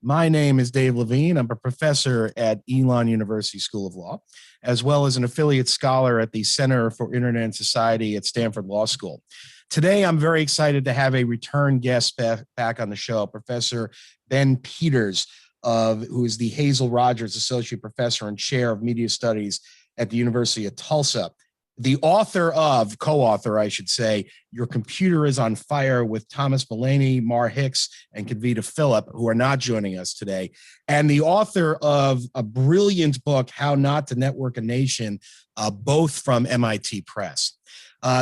My name is Dave Levine. I'm a professor at Elon University School of Law, as well as an affiliate scholar at the Center for Internet and Society at Stanford Law School. Today, I'm very excited to have a return guest back on the show, Professor Ben Peters, who is the Hazel Rogers Associate Professor and Chair of Media Studies at the University of Tulsa. The co-author, I should say, Your Computer is on Fire with Thomas Mullaney, Mar Hicks, and Kavita Phillip, who are not joining us today, and the author of a brilliant book, How Not to Network a Nation, both from MIT Press.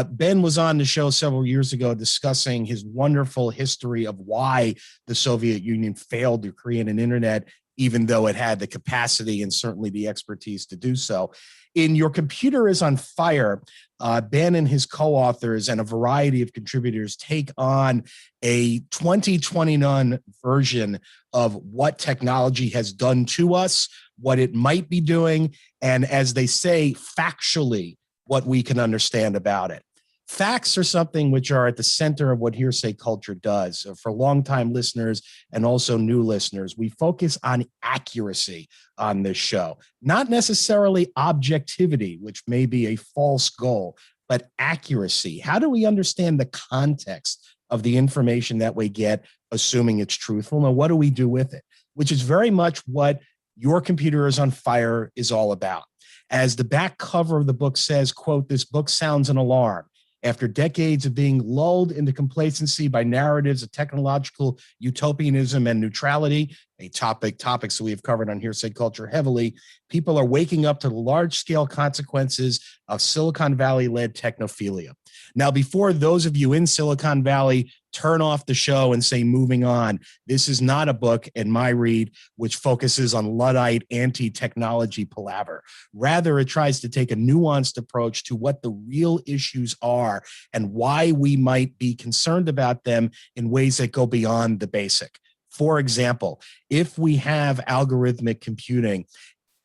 Ben was on the show several years ago discussing his wonderful history of why the Soviet Union failed to create an internet, even though it had the capacity and certainly the expertise to do so. In Your Computer is on Fire, Ben and his co-authors and a variety of contributors take on a 2021 version of what technology has done to us, what it might be doing, and as they say, factually, what we can understand about it. Facts are something which are at the center of what hearsay culture does. For longtime listeners and also new listeners, we focus on accuracy on this show, not necessarily objectivity, which may be a false goal, but accuracy. How do we understand the context of the information that we get, assuming it's truthful? And what do we do with it? Which is very much what Your Computer is on Fire is all about. As the back cover of the book says, quote, "This book sounds an alarm. After decades of being lulled into complacency by narratives of technological utopianism and neutrality, topics that we have covered on Hearsay Culture heavily, people are waking up to the large-scale consequences of Silicon Valley-led technophilia." Now, before those of you in Silicon Valley turn off the show and say, moving on, this is not a book, in my read, which focuses on Luddite anti-technology palaver. Rather, it tries to take a nuanced approach to what the real issues are and why we might be concerned about them in ways that go beyond the basic. For example, if we have algorithmic computing,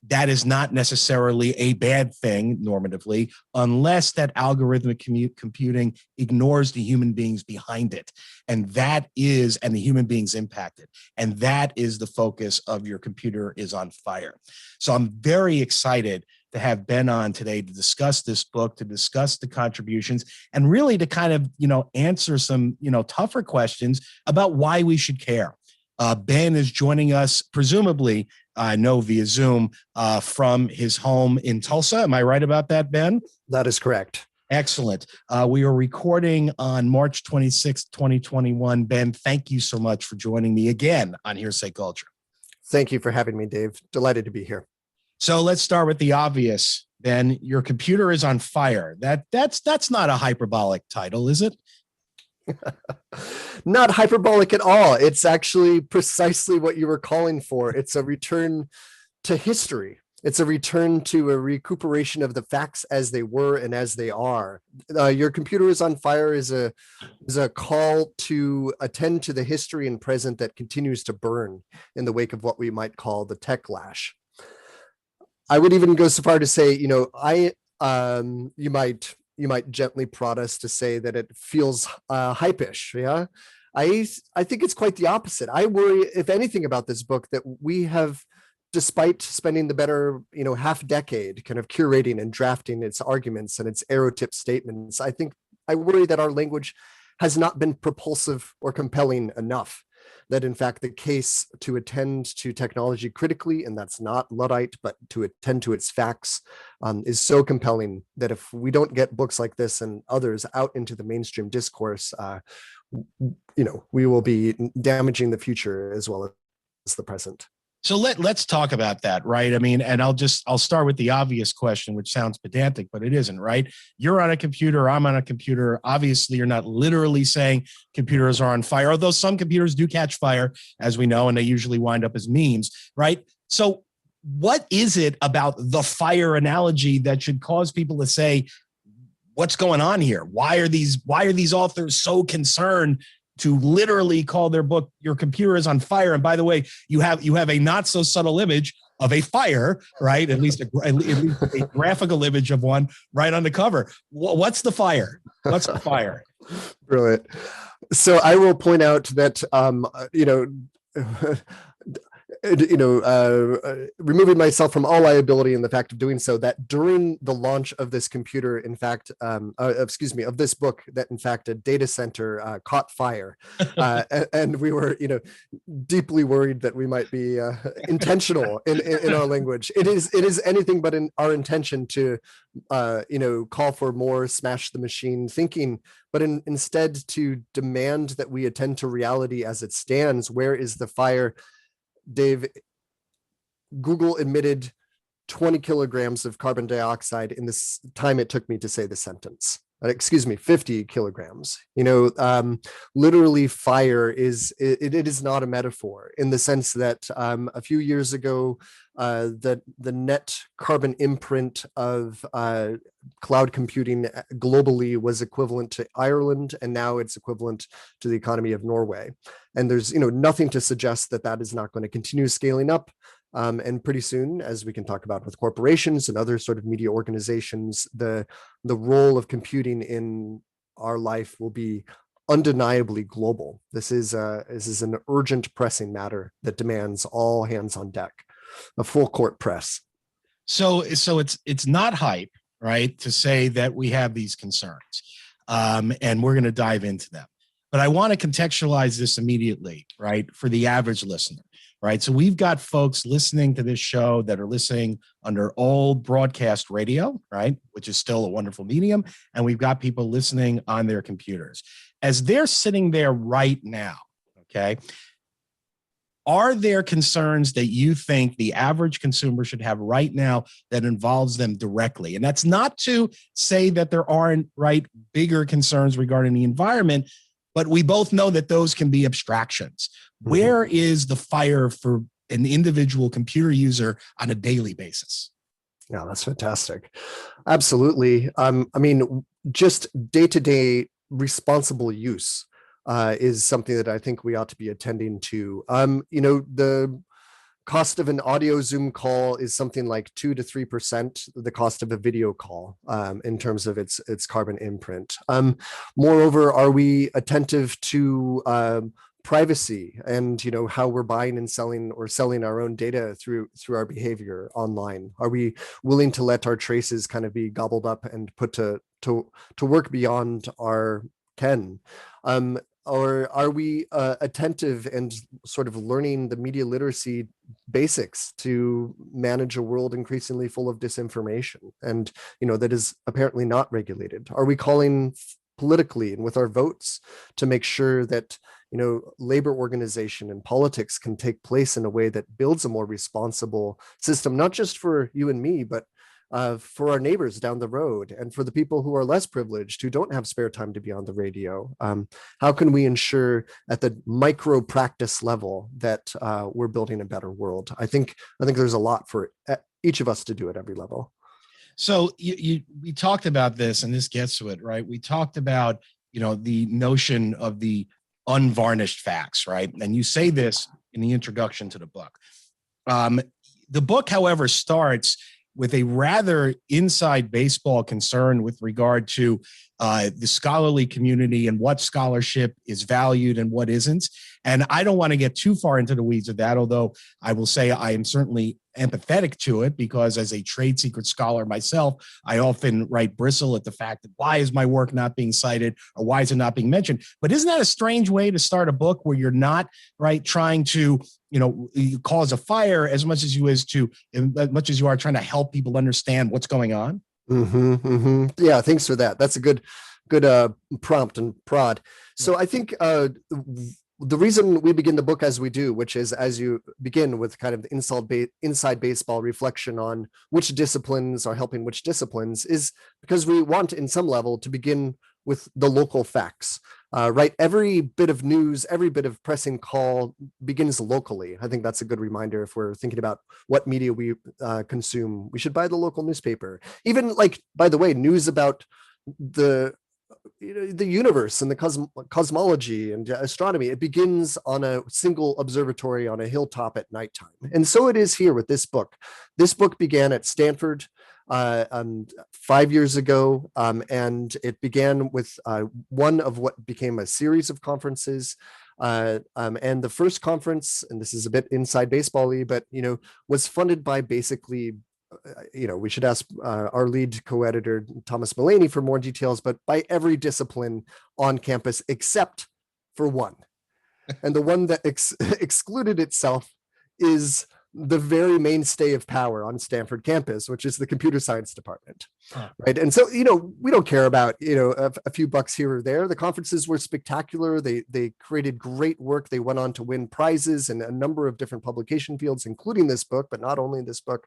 that is not necessarily a bad thing normatively, unless that algorithmic computing ignores the human beings behind it. And the human beings impacted. And that is the focus of Your Computer is on Fire. So I'm very excited to have Ben on today to discuss this book, to discuss the contributions, and really to kind of, answer some, tougher questions about why we should care. Ben is joining us, presumably, I know via Zoom, from his home in Tulsa. Am I right about that, Ben? That is correct. Excellent. We are recording on March 26th, 2021. Ben, thank you so much for joining me again on Hearsay Culture. Thank you for having me, Dave. Delighted to be here. So let's start with the obvious, Ben. Your Computer is on Fire. That's not a hyperbolic title, is it? Not hyperbolic at all. It's actually precisely what you were calling for. It's a return to history. It's a return to a recuperation of the facts as they were and as they are. Your Computer is on Fire is a call to attend to the history and present that continues to burn in the wake of what we might call the techlash. I would even go so far to say, you might gently prod us to say that it feels hype-ish. Yeah, I think it's quite the opposite. I worry, if anything, about this book that we have, despite spending the better half decade kind of curating and drafting its arguments and its arrow-tip statements, I worry that our language has not been propulsive or compelling enough. That in fact the case to attend to technology critically, and that's not Luddite, but to attend to its facts, is so compelling that if we don't get books like this and others out into the mainstream discourse, we will be damaging the future as well as the present. So let's talk about that, right? I mean, and I'll start with the obvious question, which sounds pedantic, but it isn't, right? You're on a computer, I'm on a computer. Obviously, you're not literally saying computers are on fire, although some computers do catch fire, as we know, and they usually wind up as memes, right? So what is it about the fire analogy that should cause people to say, what's going on here? Why are these authors so concerned to literally call their book Your Computer is on Fire? And by the way, you have a not so subtle image of a fire, right? At least a graphical image of one right on the cover. What's the fire? What's the fire? Brilliant. So I will point out that removing myself from all liability in the fact of doing so, that during the launch of this computer, in fact, of this book, that in fact a data center caught fire, and we were, deeply worried that we might be intentional in our language. It is anything but in our intention to, call for more smash the machine thinking, but instead to demand that we attend to reality as it stands. Where is the fire? Dave, Google emitted 20 kilograms of carbon dioxide in this time it took me to say the sentence. 50 kilograms. Literally fire it is not a metaphor, in the sense that a few years ago, the net carbon imprint of cloud computing globally was equivalent to Ireland, and now it's equivalent to the economy of Norway. And there's nothing to suggest that that is not going to continue scaling up. And pretty soon, as we can talk about with corporations and other sort of media organizations, the role of computing in our life will be undeniably global. This is an urgent, pressing matter that demands all hands on deck, a full court press. So it's not hype, right, to say that we have these concerns, and we're going to dive into them. But I want to contextualize this immediately, right, for the average listener. Right. So we've got folks listening to this show that are listening under old broadcast radio, right, which is still a wonderful medium. And we've got people listening on their computers. As they're sitting there right now, okay, are there concerns that you think the average consumer should have right now that involves them directly? And that's not to say that there aren't, right, bigger concerns regarding the environment, but we both know that those can be abstractions. Where is the fire for an individual computer user on a daily basis? Yeah, that's fantastic. Absolutely. Just day-to-day responsible use is something that I think we ought to be attending to. The cost of an audio Zoom call is something like 2 to 3% the cost of a video call, in terms of its carbon imprint. Moreover, are we attentive to privacy and how we're buying and selling our own data through our behavior online? Are we willing to let our traces kind of be gobbled up and put to work beyond our ken? Or are we attentive and sort of learning the media literacy basics to manage a world increasingly full of disinformation and that is apparently not regulated? Are we calling politically and with our votes to make sure that labor organization and politics can take place in a way that builds a more responsible system, not just for you and me, but for our neighbors down the road and for the people who are less privileged, who don't have spare time to be on the radio? How can we ensure at the micro practice level that we're building a better world? I think there's a lot for each of us to do at every level. So we talked about this, and this gets to it, right? We talked about, the notion of the unvarnished facts, right? And you say this in the introduction to the book. The book, however, starts with a rather inside baseball concern with regard to the scholarly community and what scholarship is valued and what isn't. And I don't want to get too far into the weeds of that, although I will say I am certainly empathetic to it, because as a trade secret scholar myself, I often bristle at the fact that why is my work not being cited, or why is it not being mentioned? But isn't that a strange way to start a book where you're not trying to cause a fire as much as you are trying to help people understand what's going on? Yeah, thanks for that. That's a good prompt and prod. So I think the reason we begin the book as we do, which is as you begin with kind of the inside baseball reflection on which disciplines are helping which disciplines, is because we want, in some level, to begin with the local facts. Right? Every bit of news, every bit of pressing call begins locally. I think that's a good reminder. If we're thinking about what media we consume, we should buy the local newspaper. Even by the way, news about the universe and the cosmology and astronomy, it begins on a single observatory on a hilltop at nighttime. And so it is here with this book. This book began at Stanford 5 years ago, and it began with one of what became a series of conferences And the first conference, and this is a bit inside baseball-y, but was funded by basically, we should ask our lead co-editor Thomas Mullaney for more details, but by every discipline on campus except for one. And the one that excluded itself is the very mainstay of power on Stanford campus, which is the computer science department. Right. And so, we don't care about, a few bucks here or there. The conferences were spectacular. They created great work. They went on to win prizes in a number of different publication fields, including this book, but not only this book.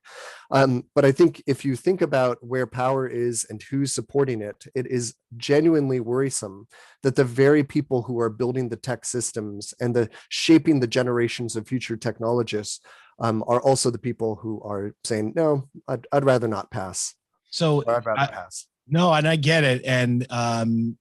But I think if you think about where power is and who's supporting it, it is genuinely worrisome that the very people who are building the tech systems and shaping the generations of future technologists are also the people who are saying, no, I'd rather not pass. So I'd rather pass. No, and I get it. And, and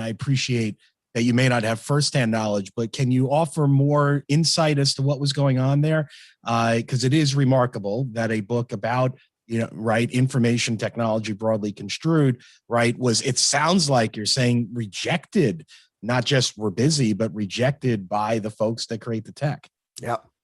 I appreciate that you may not have firsthand knowledge, but can you offer more insight as to what was going on there? Because it is remarkable that a book about, information technology broadly construed, it sounds like you're saying rejected, not just we're busy, but rejected by the folks that create the tech.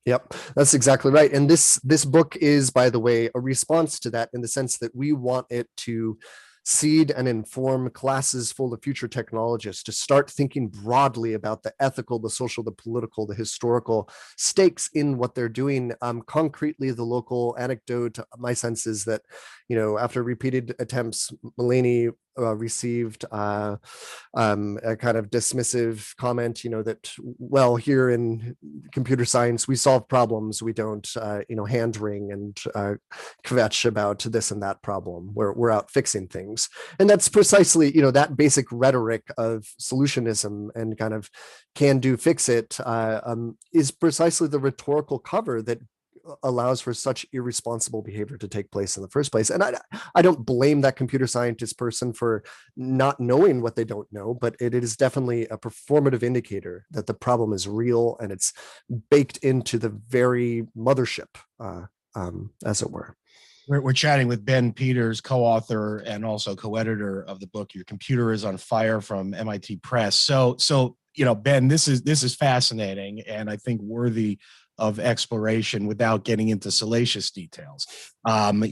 Yep, that's exactly right. And this book is, by the way, a response to that in the sense that we want it to seed and inform classes full of future technologists to start thinking broadly about the ethical, the social, the political, the historical stakes in what they're doing. Concretely, the local anecdote, my sense is that, after repeated attempts, Mullaney received a kind of dismissive comment, that, well, here in computer science, we solve problems. We don't, hand wring and kvetch about this and that problem. We're out fixing things. And that's precisely, that basic rhetoric of solutionism and kind of can do, fix it, is precisely the rhetorical cover that allows for such irresponsible behavior to take place in the first place. And I don't blame that computer scientist person for not knowing what they don't know, but it is definitely a performative indicator that the problem is real and it's baked into the very mothership, as it were. We're chatting with Ben Peters, co-author and also co-editor of the book Your Computer is on Fire from MIT Press. So Ben, this is fascinating and I think worthy of exploration without getting into salacious details. I'm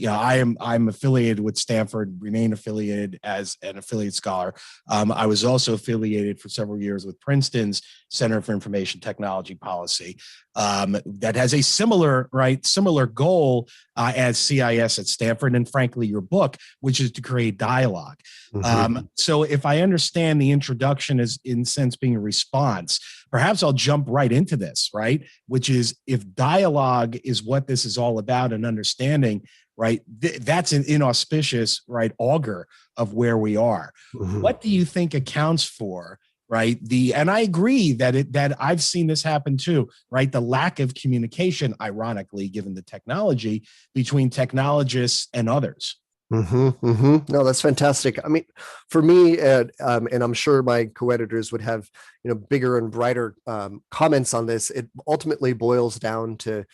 affiliated with Stanford, remain affiliated as an affiliate scholar. I was also affiliated for several years with Princeton's Center for Information Technology Policy that has a similar goal as CIS at Stanford, and frankly, your book, which is to create dialogue. Mm-hmm. So if I understand the introduction as in a sense being a response, perhaps I'll jump right into this, right? Which is if dialogue is what this is all about and understanding, right? That's an inauspicious, augur of where we are. Mm-hmm. What do you think accounts for, and I agree that I've seen this happen too, the lack of communication, ironically, given the technology between technologists and others. Mm-hmm, mm-hmm. No, that's fantastic. I mean, for me, and I'm sure my co-editors would have, bigger and brighter comments on this. It ultimately boils down to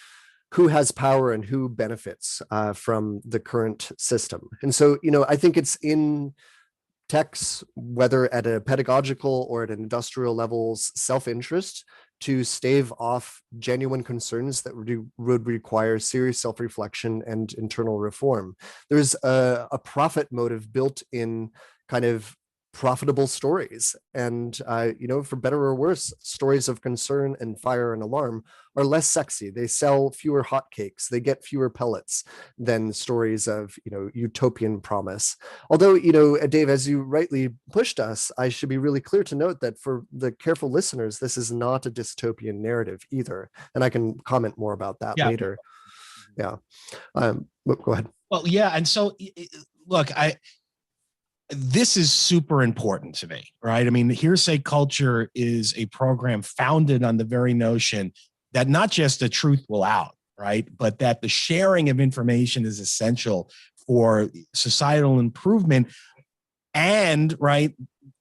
who has power and who benefits from the current system. And so, I think it's in techs, whether at a pedagogical or at an industrial levels, self-interest to stave off genuine concerns that would require serious self-reflection and internal reform. There's a profit motive built in kind of profitable stories. And, for better or worse, stories of concern and fire and alarm are less sexy. They sell fewer hotcakes. They get fewer pellets than stories of, utopian promise. Although, Dave, as you rightly pushed us, I should be really clear to note that for the careful listeners, this is not a dystopian narrative either. And I can comment more about that later. Yeah. Go ahead. Well, yeah. And so, look, this is super important to me, right? I mean, the Hearsay Culture is a program founded on the very notion that not just the truth will out, right? But that the sharing of information is essential for societal improvement and,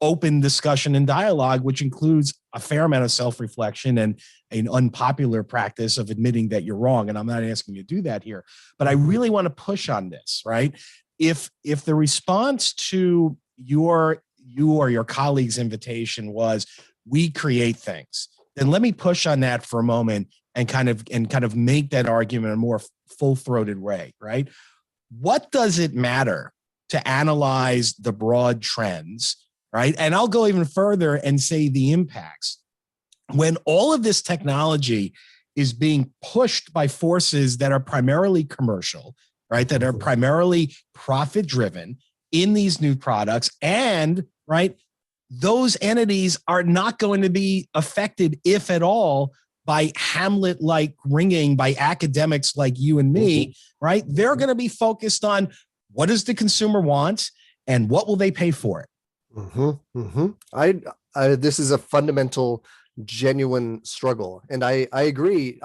open discussion and dialogue, which includes a fair amount of self-reflection and an unpopular practice of admitting that you're wrong. And I'm not asking you to do that here, but I really want to push on this, right? If the response to you or your colleague's invitation was, we create things, then let me push on that for a moment and kind of make that argument in a more full-throated way, right? What does it matter to analyze the broad trends, right? And I'll go even further and say the impacts. When all of this technology is being pushed by forces that are primarily commercial, right? That are primarily profit-driven in these new products, and, right, those entities are not going to be affected, if at all, by Hamlet-like ringing by academics like you and me, right? They're going to be focused on what does the consumer want and what will they pay for it. This is a fundamental, genuine struggle, and I agree.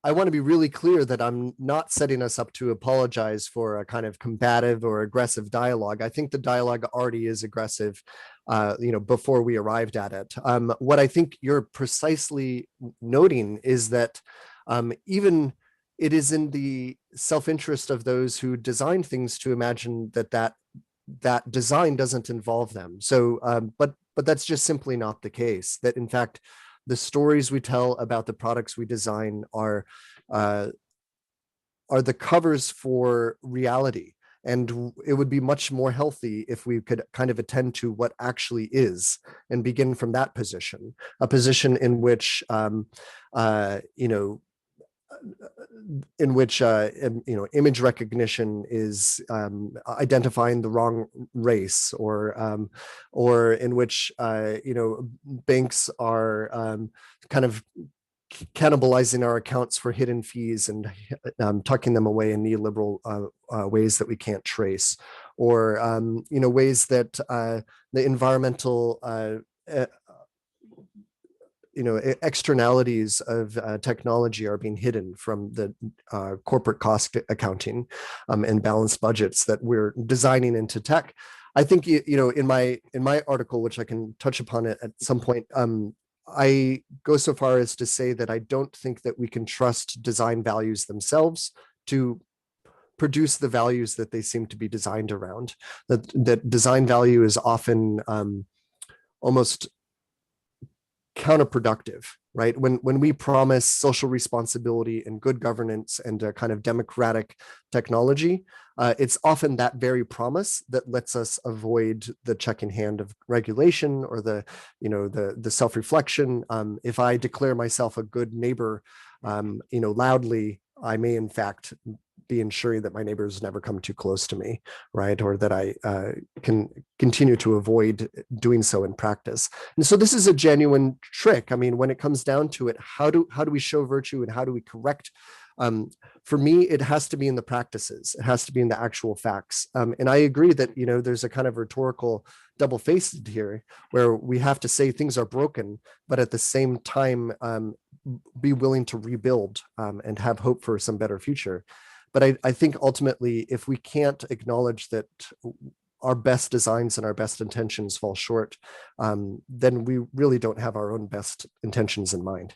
I want to be really clear that I'm not setting us up to apologize for a kind of combative or aggressive dialogue. I think the dialogue already is aggressive, before we arrived at it. What I think you're precisely noting is that even it is in the self-interest of those who design things to imagine that design doesn't involve them. So, but that's just simply not the case. That in fact, the stories we tell about the products we design are the covers for reality. And it would be much more healthy if we could kind of attend to what actually is and begin from that position, a position in which, image recognition is identifying the wrong race, or in which banks are kind of cannibalizing our accounts for hidden fees and tucking them away in neoliberal ways that we can't trace, or ways that the environmental externalities of technology are being hidden from the corporate cost accounting and balanced budgets that we're designing into tech. I think in my article, which I can touch upon it at some point, I go so far as to say that I don't think that we can trust design values themselves to produce the values that they seem to be designed around. That design value is often almost counterproductive, right? When we promise social responsibility and good governance and a kind of democratic technology, it's often that very promise that lets us avoid the check in hand of regulation or the self-reflection. If I declare myself a good neighbor, loudly, I may in fact be ensuring that my neighbors never come too close to me, right? Or that I can continue to avoid doing so in practice. And so this is a genuine trick. I mean, when it comes down to it, how do we show virtue and how do we correct? For me, it has to be in the practices. It has to be in the actual facts. And I agree that, there's a kind of rhetorical double-faced here where we have to say things are broken, but at the same time, be willing to rebuild and have hope for some better future. But I think ultimately, if we can't acknowledge that our best designs and our best intentions fall short, then we really don't have our own best intentions in mind.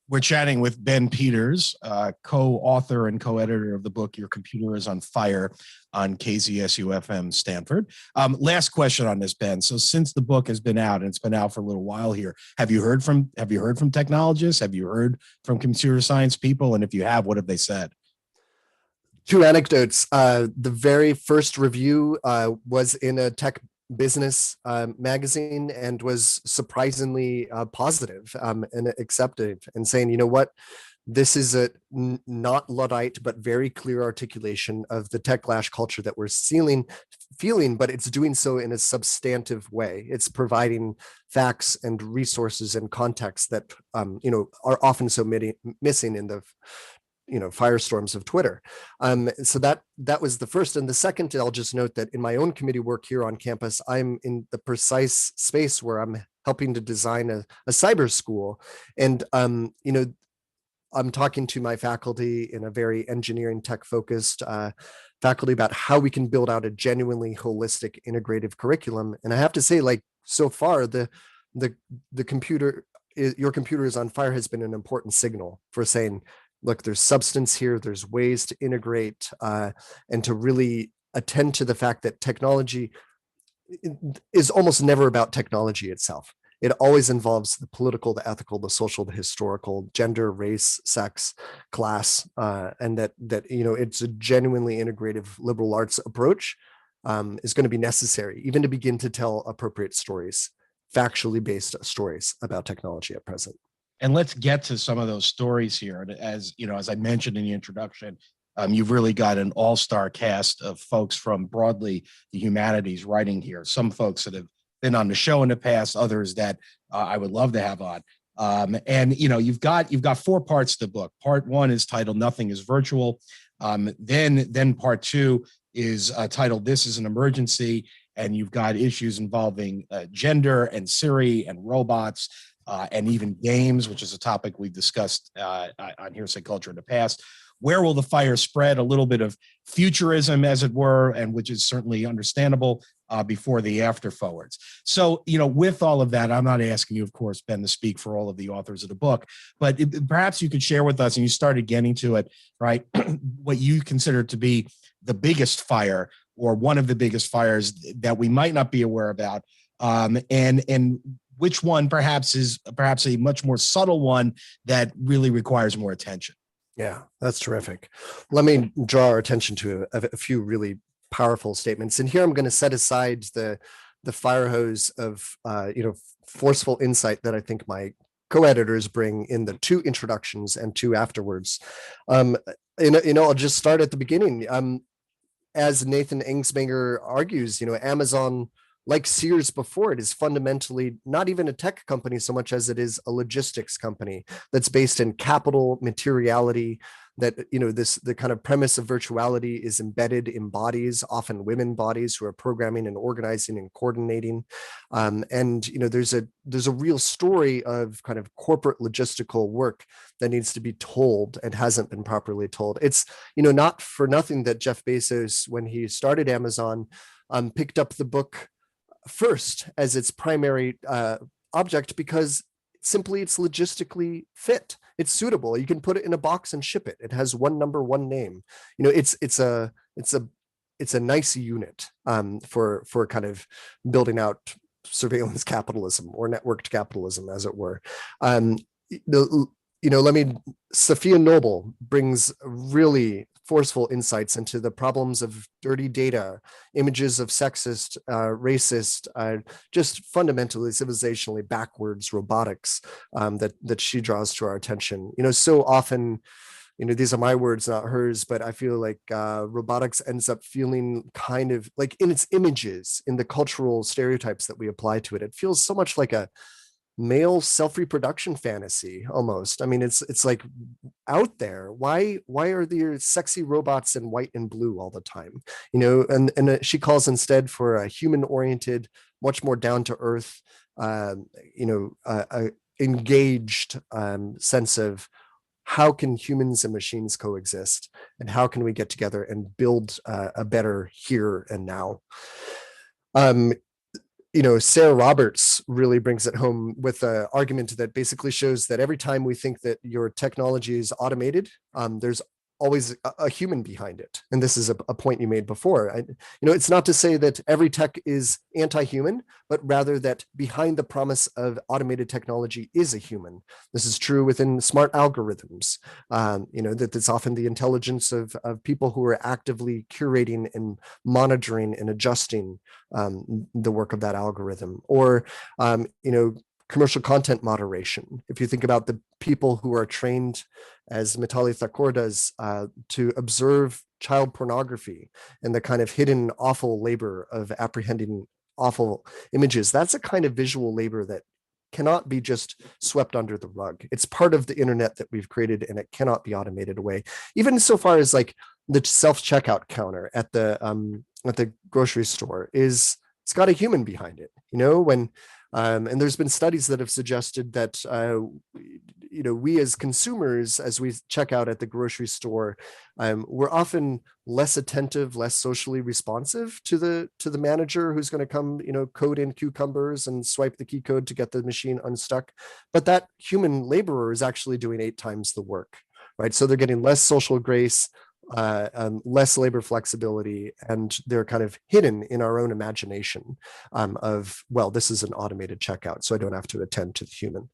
We're chatting with Ben Peters, co-author and co-editor of the book, Your Computer is on Fire, on KZSU-FM Stanford. Last question on this, Ben. So since the book has been out, and it's been out for a little while here, have you heard from technologists? Have you heard from computer science people? And if you have, what have they said? Two anecdotes. The very first review was in a tech business magazine and was surprisingly positive and accepted, and saying, you know what, this is a not Luddite, but very clear articulation of the techlash culture that we're feeling, but it's doing so in a substantive way. It's providing facts and resources and context that are often so missing in the firestorms of Twitter. So that was the first. And the second, I'll just note that in my own committee work here on campus, I'm in the precise space where I'm helping to design a cyber school. And, I'm talking to my faculty in a very engineering tech focused faculty about how we can build out a genuinely holistic integrative curriculum. And I have to say, like, so far, the computer, Your Computer is on Fire has been an important signal for saying, look, there's substance here, there's ways to integrate and to really attend to the fact that technology is almost never about technology itself. it always involves the political, the ethical, the social, the historical, gender, race, sex, class, and that it's a genuinely integrative liberal arts approach is going to be necessary, even to begin to tell appropriate stories, factually based stories about technology at present. And let's get to some of those stories here. And as I mentioned in the introduction, you've really got an all-star cast of folks from broadly the humanities writing here. Some folks that have been on the show in the past, others that I would love to have on. And you've got 4 parts to the book. Part 1 is titled "Nothing is Virtual." Then part 2 is titled "This is an Emergency," and you've got issues involving gender and Siri and robots. And even games, which is a topic we've discussed on Hearsay Culture in the past. Where will the fire spread? A little bit of futurism, as it were, and which is certainly understandable before the after forwards. So, with all of that, I'm not asking you, of course, Ben, to speak for all of the authors of the book, but perhaps you could share with us, and you started getting to it, right, what you consider to be the biggest fire or one of the biggest fires that we might not be aware about, and which one perhaps is a much more subtle one that really requires more attention. Yeah, that's terrific. Let me draw our attention to a few really powerful statements. And here I'm going to set aside the fire hose of forceful insight that I think my co-editors bring in the 2 introductions and 2 afterwards. I'll just start at the beginning. As Nathan Engsmanger argues, Amazon, like Sears before it, is fundamentally not even a tech company so much as it is a logistics company that's based in capital, materiality, that, the kind of premise of virtuality is embedded in bodies, often women bodies who are programming and organizing and coordinating. There's a real story of kind of corporate logistical work that needs to be told and hasn't been properly told. It's, not for nothing that Jeff Bezos, when he started Amazon, picked up the book first as its primary object, because simply it's logistically fit. It's suitable. You can put it in a box and ship it. It has one number, one name. It's a nice unit for kind of building out surveillance capitalism or networked capitalism, as it were. Sophia Noble brings really forceful insights into the problems of dirty data, images of sexist, racist, just fundamentally civilizationally backwards robotics that she draws to our attention. So often, these are my words, not hers, but I feel like robotics ends up feeling kind of like, in its images, in the cultural stereotypes that we apply to it, it feels so much like a male self-reproduction fantasy almost. I mean, it's like out there. Why are there sexy robots in white and blue all the time? And she calls instead for a human-oriented, much more down-to-earth, engaged sense of how can humans and machines coexist, and how can we get together and build a better here and now. Sarah Roberts really brings it home with an argument that basically shows that every time we think that your technology is automated, there's always a human behind it. And this is a point you made before. It's not to say that every tech is anti-human, but rather that behind the promise of automated technology is a human. This is true within smart algorithms, that it's often the intelligence of people who are actively curating and monitoring and adjusting the work of that algorithm. Or, commercial content moderation. If you think about the people who are trained, as Mitali Thakur does, to observe child pornography and the kind of hidden awful labor of apprehending awful images, that's a kind of visual labor that cannot be just swept under the rug. It's part of the internet that we've created, and it cannot be automated away. Even so far as like the self-checkout counter at the grocery store it's got a human behind it, and there's been studies that have suggested that, we as consumers, as we check out at the grocery store, we're often less attentive, less socially responsive to the manager who's going to come, code in cucumbers and swipe the key code to get the machine unstuck. But that human laborer is actually doing 8 times the work, right? So they're getting less social grace, less labor flexibility, and they're kind of hidden in our own imagination of, well, this is an automated checkout, so I don't have to attend to the human.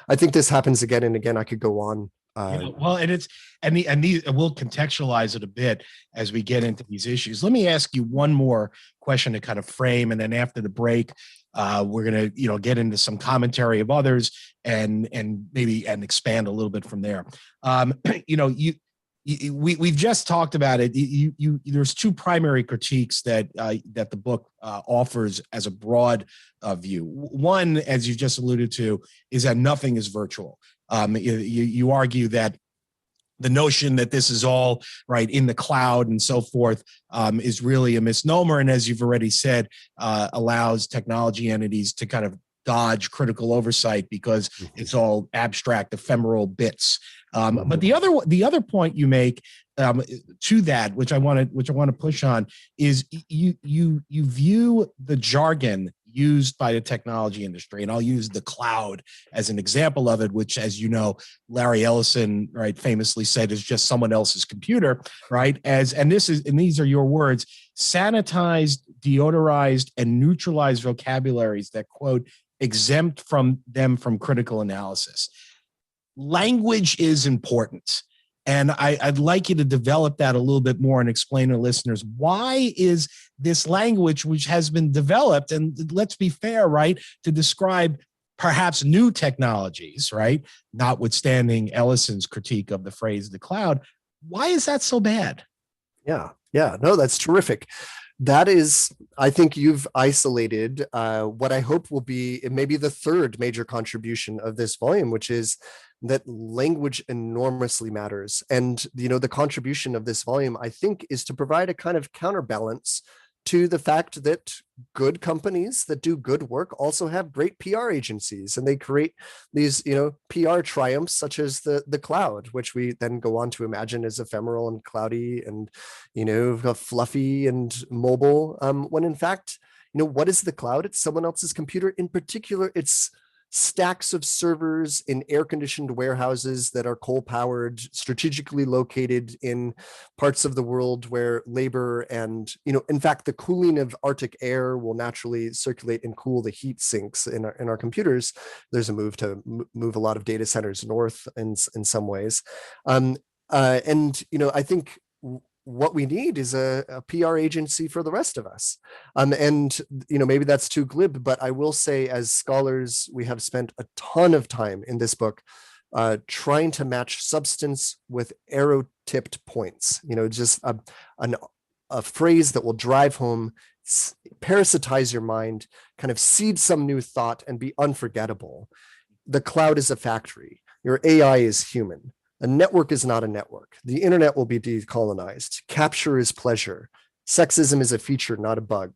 I think this happens again and again. I could go on. Well, and we'll contextualize it a bit as we get into these issues. Let me ask you one more question to kind of frame, and then after the break, we're gonna get into some commentary of others and maybe expand a little bit from there. We've just talked about it. There's two primary critiques that the book offers as a broad view. One, as you just alluded to, is that nothing is virtual. You argue that the notion that this is all right in the cloud and so forth is really a misnomer, and as you've already said, allows technology entities to kind of dodge critical oversight because it's all abstract, ephemeral bits. But the other point you make to that, which I want to push on, is you view the jargon used by the technology industry, and I'll use the cloud as an example of it, which, as you know, Larry Ellison, right, famously said is just someone else's computer, right? And these are your words: sanitized, deodorized, and neutralized vocabularies that, quote, exempt from critical analysis. Language is important. And I'd like you to develop that a little bit more and explain to listeners, why is this language, which has been developed, and let's be fair, right, to describe perhaps new technologies, right, notwithstanding Ellison's critique of the phrase the cloud, why is that so bad? Yeah, no, that's terrific. That is, I think you've isolated what I hope will be maybe the third major contribution of this volume, which is that language enormously matters. And, the contribution of this volume, I think, is to provide a kind of counterbalance to the fact that good companies that do good work also have great PR agencies, and they create these, PR triumphs such as the cloud, which we then go on to imagine as ephemeral and cloudy and, fluffy and mobile. When in fact, what is the cloud? It's someone else's computer. In particular, it's stacks of servers in air-conditioned warehouses that are coal-powered, strategically located in parts of the world where labor and, in fact, the cooling of Arctic air will naturally circulate and cool the heat sinks in our computers. There's a move to move a lot of data centers north in some ways. I think what we need is a PR agency for the rest of us. Maybe that's too glib, but I will say, as scholars, we have spent a ton of time in this book trying to match substance with arrow-tipped points, just a phrase that will drive home, parasitize your mind, kind of seed some new thought and be unforgettable. The cloud is a factory. Your AI is human. A network is not a network. The internet will be decolonized. Capture is pleasure. Sexism is a feature, not a bug.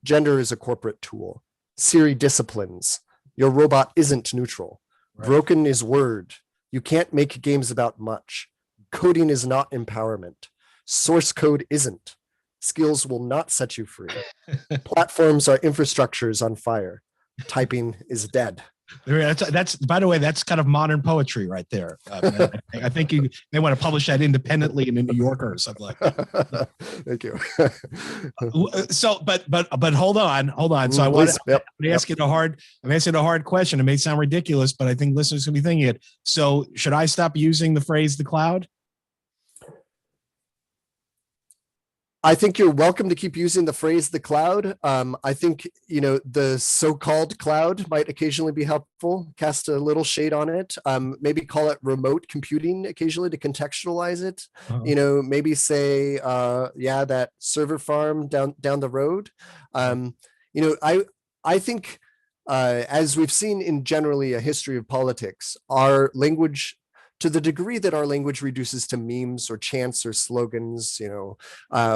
Gender is a corporate tool. Siri disciplines. Your robot isn't neutral. Right. Broken is word. You can't make games about much. Coding is not empowerment. Source code isn't. Skills will not set you free. Platforms are infrastructures on fire. Typing is dead. That's by the way, that's kind of modern poetry right there. I think they want to publish that independently in the New Yorker or something like that. Thank you. So, but hold on. So I'm asking a hard question. It may sound ridiculous, but I think listeners can be thinking it. So, should I stop using the phrase "the cloud"? I think you're welcome to keep using the phrase "the cloud." I think, the so-called cloud might occasionally be helpful. Cast a little shade on it. Maybe call it remote computing occasionally to contextualize it. Uh-huh. Maybe say, that server farm down the road. I think, as we've seen in generally a history of politics, our language, to the degree that our language reduces to memes or chants or slogans,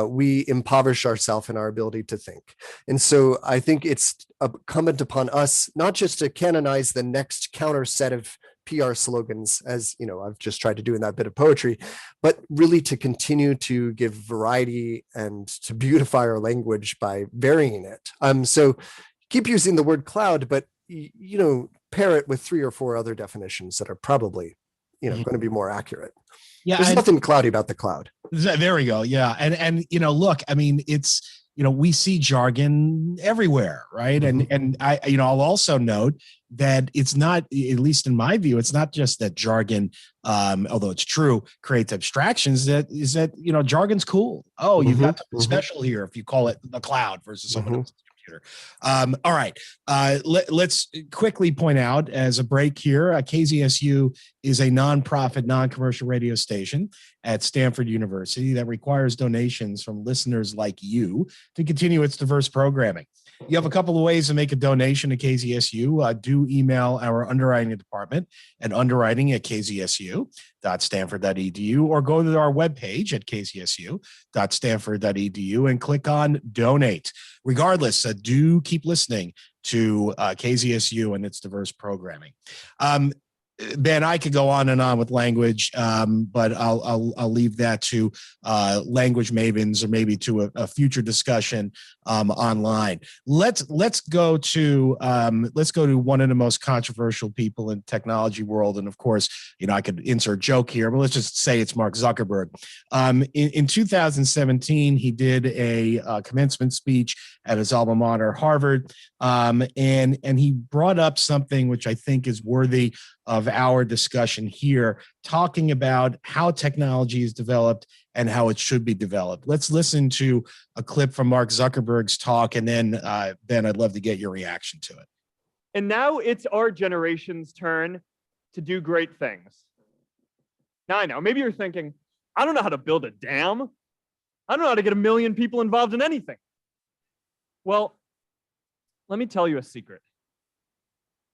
we impoverish ourselves in our ability to think. And so I think it's incumbent upon us not just to canonize the next counter set of PR slogans, as I've just tried to do in that bit of poetry, but really to continue to give variety and to beautify our language by varying it. So keep using the word cloud, but pair it with 3 or 4 other definitions that are probably going to be more accurate. Yeah, there's nothing cloudy about the cloud. There we go. Yeah. And look, I mean, it's, we see jargon everywhere, right? Mhm. And I'll also note that it's not, at least in my view, it's not just that jargon, although it's true, creates abstractions. That is that, jargon's cool. Oh, you've got something special here if you call it the cloud versus someone else's computer. All right. Let's quickly point out as a break here, KZSU is a nonprofit, non-commercial radio station at Stanford University that requires donations from listeners like you to continue its diverse programming. You have a couple of ways to make a donation to KZSU. Do email our underwriting department at underwriting@kzsu.stanford.edu, or go to our webpage at kzsu.stanford.edu and click on donate. Regardless, do keep listening to KZSU and its diverse programming. Ben, I could go on and on with language, but I'll leave that to language mavens, or maybe to a future discussion online. Let's go to one of the most controversial people in the technology world, and of course, I could insert joke here, but let's just say it's Mark Zuckerberg. In 2017, he did a commencement speech at his alma mater, Harvard, and he brought up something which I think is worthy of our discussion here, talking about how technology is developed and how it should be developed. Let's listen to a clip from Mark Zuckerberg's talk, and then Ben, I'd love to get your reaction to it. And now it's our generation's turn to do great things. Now I know, maybe you're thinking, I don't know how to build a dam. I don't know how to get 1 million people involved in anything. Well, let me tell you a secret.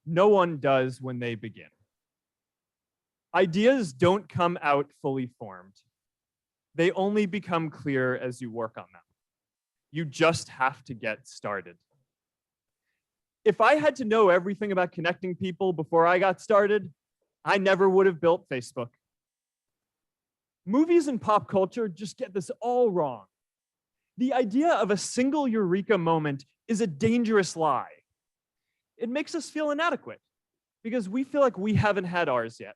No one does when they begin. Ideas don't come out fully formed. They only become clear as you work on them. You just have to get started. If I had to know everything about connecting people before I got started, I never would have built Facebook. Movies and pop culture just get this all wrong. The idea of a single eureka moment is a dangerous lie. It makes us feel inadequate because we feel like we haven't had ours yet.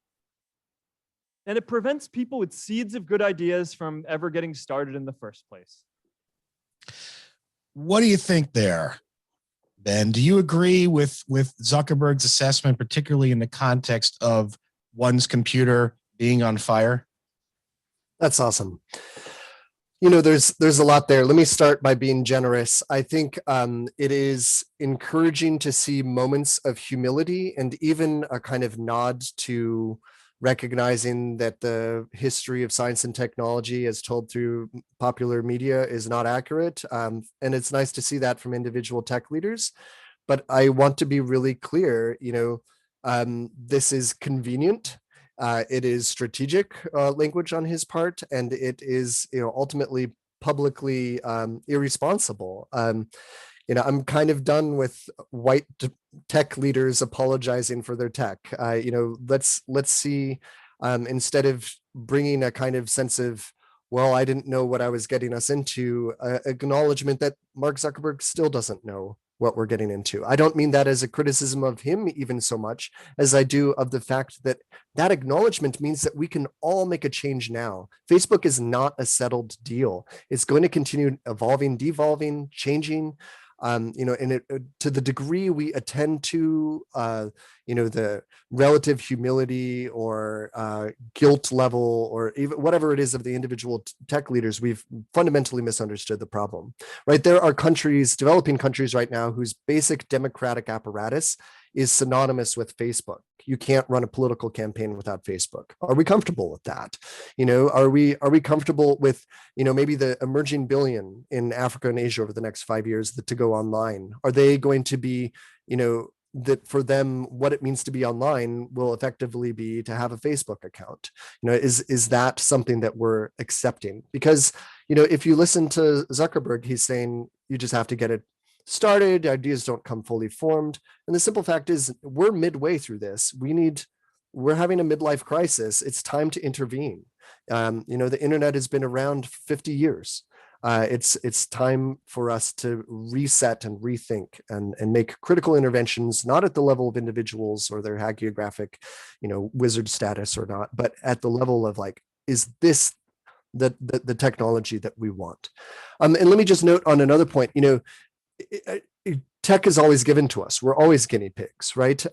And it prevents people with seeds of good ideas from ever getting started in the first place. What do you think there, Ben? Do you agree with Zuckerberg's assessment, particularly in the context of one's computer being on fire? That's awesome. There's a lot there. Let me start by being generous. I think it is encouraging to see moments of humility and even a kind of nod to recognizing that the history of science and technology as told through popular media is not accurate. And it's nice to see that from individual tech leaders. But I want to be really clear, this is convenient. It is strategic language on his part, and it is, ultimately publicly irresponsible. I'm kind of done with white tech leaders apologizing for their tech. Let's see, instead of bringing a kind of sense of, well, I didn't know what I was getting us into, acknowledgement that Mark Zuckerberg still doesn't know what we're getting into. I don't mean that as a criticism of him even so much as I do of the fact that that acknowledgement means that we can all make a change now. Facebook is not a settled deal. It's going to continue evolving, devolving, changing. And to the degree we attend to, the relative humility or guilt level, or even whatever it is of the individual tech leaders, we've fundamentally misunderstood the problem, right? There are countries, developing countries right now, whose basic democratic apparatus is synonymous with Facebook. You can't run a political campaign without Facebook. Are we comfortable with that? Are we comfortable with, maybe the emerging billion in Africa and Asia over the next 5 years to go online? Are they going to be, that for them, what it means to be online will effectively be to have a Facebook account? Is that something that we're accepting? Because, if you listen to Zuckerberg, he's saying you just have to get it started. Ideas don't come fully formed. And the simple fact is, we're midway through this. We're having a midlife crisis. It's time to intervene. The internet has been around 50 years. It's time for us to reset and rethink and make critical interventions, not at the level of individuals or their hagiographic, wizard status or not, but at the level of, like, is this the technology that we want. And let me just note on another point, tech is always given to us. We're always guinea pigs, right?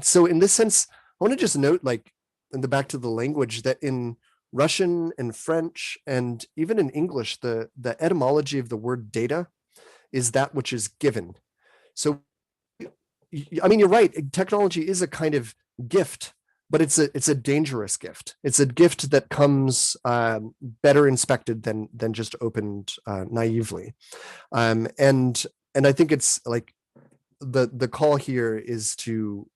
So in this sense, I want to just note, like, back to the language, that in Russian and French and even in English, the etymology of the word data is that which is given. So, I mean, you're right. Technology is a kind of gift, but it's a dangerous gift. It's a gift that comes better inspected than just opened naively. And I think it's like the call here is to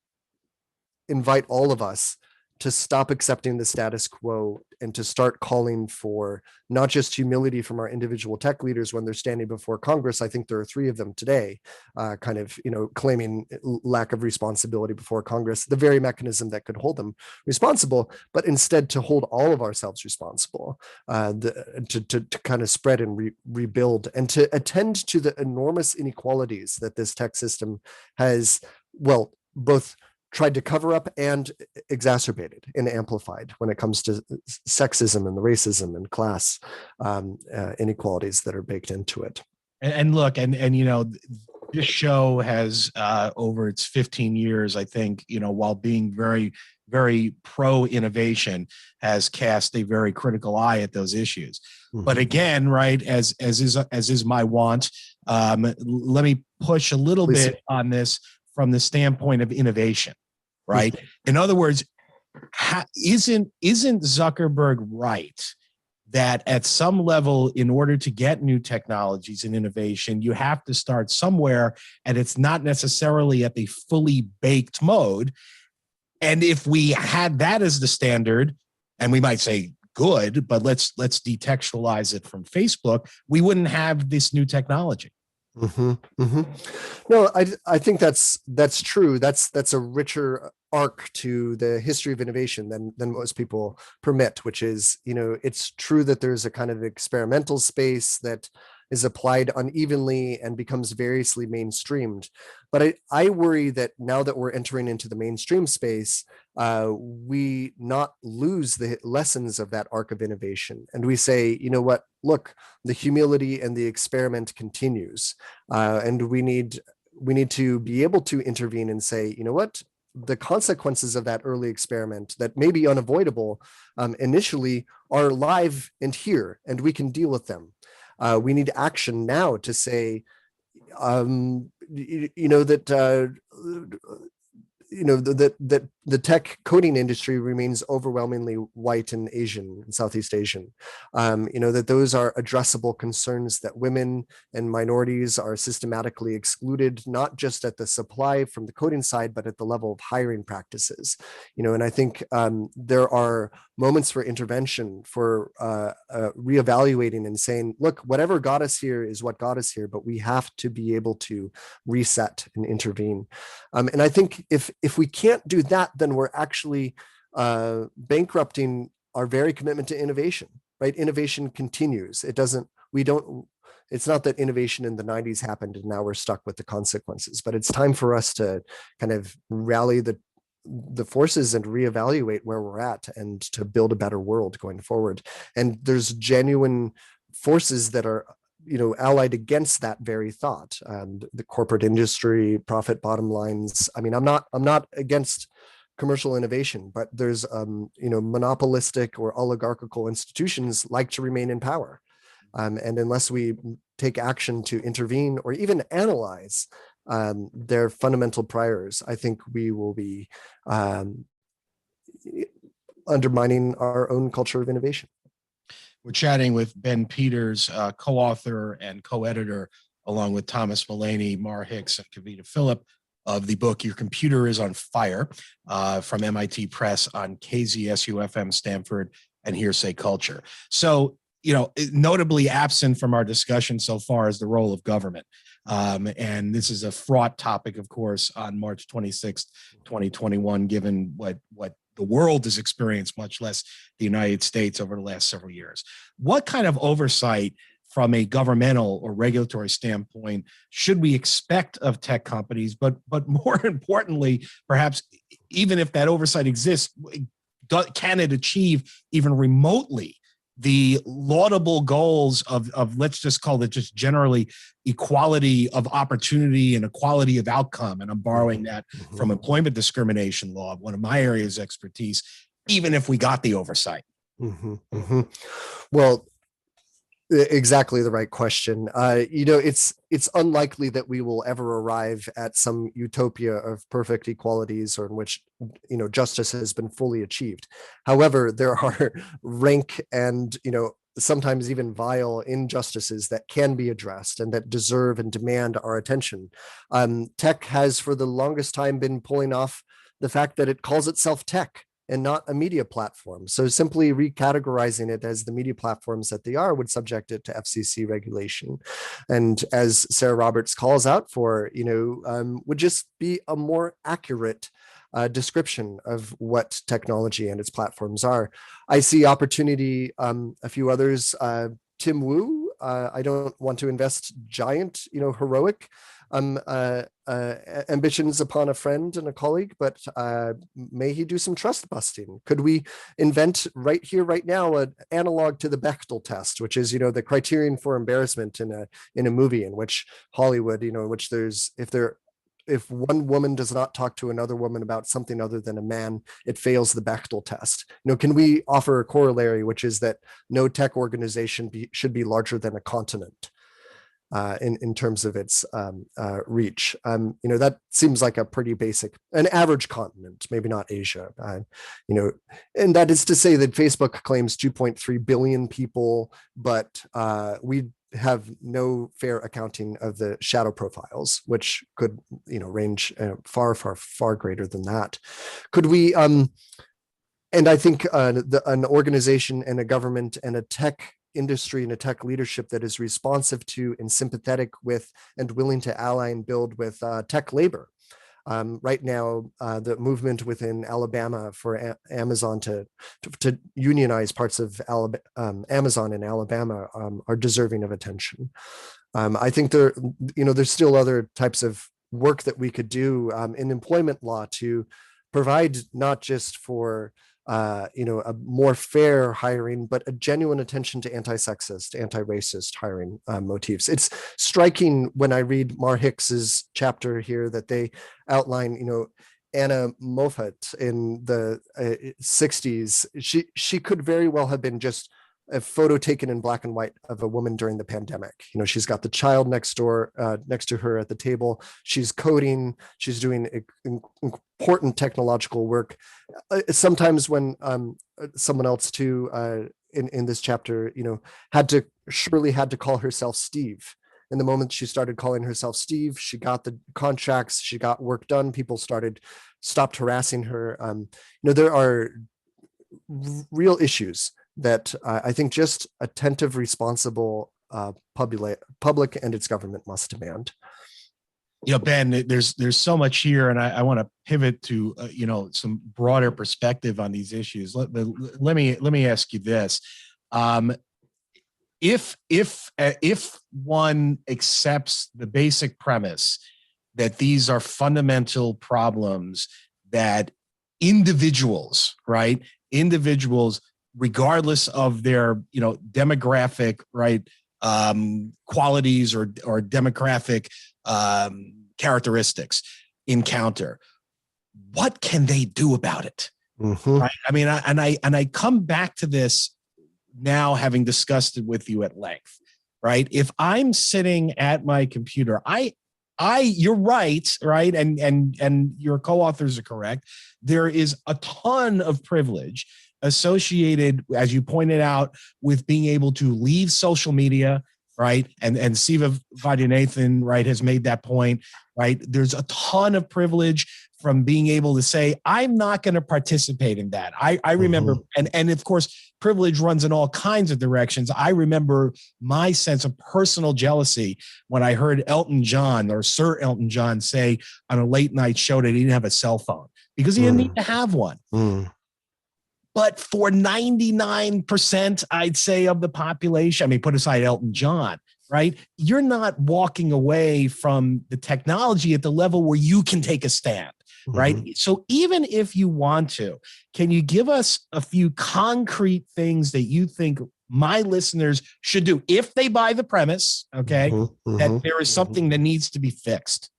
invite all of us to stop accepting the status quo and to start calling for not just humility from our individual tech leaders when they're standing before Congress. I think there are 3 of them today, claiming lack of responsibility before Congress, the very mechanism that could hold them responsible, but instead to hold all of ourselves responsible, to kind of spread and rebuild, and to attend to the enormous inequalities that this tech system has, well, both tried to cover up and exacerbated and amplified when it comes to sexism and the racism and class inequalities that are baked into it. And look, and this show has over its 15 years, I think, while being very, very pro innovation, has cast a very critical eye at those issues. Mm-hmm. But again, right, as is my want, let me push a little bit on this from the standpoint of innovation, right? In other words, isn't Zuckerberg right that at some level, in order to get new technologies and innovation, you have to start somewhere, and it's not necessarily at the fully baked mode? And if we had that as the standard, and we might say good, but let's detextualize it from Facebook, we wouldn't have this new technology. Mm-hmm, mm-hmm. No, I think that's true. That's a richer arc to the history of innovation than most people permit, which is, it's true that there's a kind of experimental space that is applied unevenly and becomes variously mainstreamed. But I worry that now that we're entering into the mainstream space, we not lose the lessons of that arc of innovation. And we say, you know what, look, the humility and the experiment continues. And we need to be able to intervene and say, you know what, the consequences of that early experiment that may be unavoidable initially are live and here, and we can deal with them. We need action now to say, that the tech coding industry remains overwhelmingly white and Asian and Southeast Asian. That those are addressable concerns, that women and minorities are systematically excluded, not just at the supply from the coding side, but at the level of hiring practices. And I think there are moments for intervention, for reevaluating and saying, look, whatever got us here is what got us here, but we have to be able to reset and intervene. And I think if we can't do that, then we're actually bankrupting our very commitment to innovation, right? Innovation continues. It's not that innovation in the 90s happened and now we're stuck with the consequences, but it's time for us to kind of rally the forces and reevaluate where we're at and to build a better world going forward. And there's genuine forces that are allied against that very thought. The corporate industry, profit bottom lines. I mean, I'm not against commercial innovation, but there's monopolistic or oligarchical institutions like to remain in power. And unless we take action to intervene or even analyze their fundamental priors, I think we will be undermining our own culture of innovation. We're chatting with Ben Peters, co-author and co-editor, along with Thomas Mullaney, Mar Hicks, and Kavita Phillip, of the book Your Computer is on Fire, from MIT Press, on KZSU-FM, Stanford, and Hearsay Culture. So, notably absent from our discussion so far is the role of government. And this is a fraught topic, of course, on March 26th, 2021, given what the world has experienced, much less the United States, over the last several years. What kind of oversight from a governmental or regulatory standpoint should we expect of tech companies? But more importantly, perhaps even if that oversight exists, can it achieve even remotely the laudable goals of let's just call it just generally equality of opportunity and equality of outcome. And I'm borrowing that from employment discrimination law, one of my areas of expertise, even if we got the oversight. Well, exactly the right question. It's unlikely that we will ever arrive at some utopia of perfect equalities or in which, justice has been fully achieved. However, there are rank and, sometimes even vile injustices that can be addressed and that deserve and demand our attention. Tech has for the longest time been pulling off the fact that it calls itself tech and not a media platform. So simply recategorizing it as the media platforms that they are would subject it to FCC regulation. And as Sarah Roberts calls out for, would just be a more accurate description of what technology and its platforms are. I see opportunity, a few others, Tim Wu, I don't want to invest giant, heroic ambitions upon a friend and a colleague, but may he do some trust busting? Could we invent right here, right now, an analog to the Bechdel test, which is, the criterion for embarrassment in a movie in which Hollywood, in which if one woman does not talk to another woman about something other than a man, it fails the Bechdel test. Can we offer a corollary, which is that no tech organization should be larger than a continent? In terms of its reach. That seems like a pretty an average continent, maybe not Asia, and that is to say that Facebook claims 2.3 billion people, but we have no fair accounting of the shadow profiles, which could, range far greater than that. Could we, and I think an organization and a government and a tech industry and a tech leadership that is responsive to and sympathetic with and willing to ally and build with tech labor. Right now, the movement within Alabama for Amazon to unionize parts of Amazon in Alabama are deserving of attention. I think there's still other types of work that we could do in employment law to provide not just for a more fair hiring, but a genuine attention to anti-sexist, anti-racist hiring motifs. It's striking when I read Mar Hicks's chapter here that they outline, Anna Moffat in the 60s. She could very well have been just a photo taken in black and white of a woman during the pandemic. She's got the child next door, next to her at the table. She's coding. She's doing important technological work. Sometimes when someone else too in this chapter, had to call herself Steve. And the moment she started calling herself Steve, she got the contracts, she got work done. People stopped harassing her. There are real issues that I think just attentive, responsible public and its government must demand. Ben, there's so much here, and I want to pivot to some broader perspective on these issues. Let me ask you this: if one accepts the basic premise that these are fundamental problems that individuals, regardless of their demographic qualities or demographic characteristics encounter, what can they do about it? Right? I mean, I come back to this now, having discussed it with you at length. Right? If I'm sitting at my computer, you're right, and your co-authors are correct. There is a ton of privilege associated, as you pointed out, with being able to leave social media, right? And Siva Vaidyanathan, has made that point, right? There's a ton of privilege from being able to say, I'm not going to participate in that. I remember, and of course, privilege runs in all kinds of directions. I remember my sense of personal jealousy when I heard Elton John or Sir Elton John say on a late night show that he didn't have a cell phone because he didn't need to have one. But for 99%, I'd say, of the population, put aside Elton John, right? You're not walking away from the technology at the level where you can take a stand. right? So even if you want to, can you give us a few concrete things that you think my listeners should do if they buy the premise, okay, that there is something that needs to be fixed?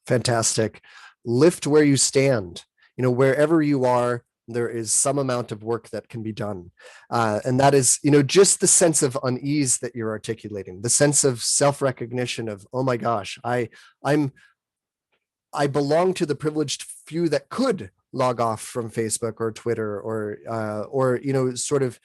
Fantastic. Lift where you stand. You know, wherever you are, there is some amount of work that can be done. And that is, you know, just the sense of unease that you're articulating, the sense of self-recognition of, oh my gosh, I belong to the privileged few that could log off from Facebook or Twitter or you know, sort of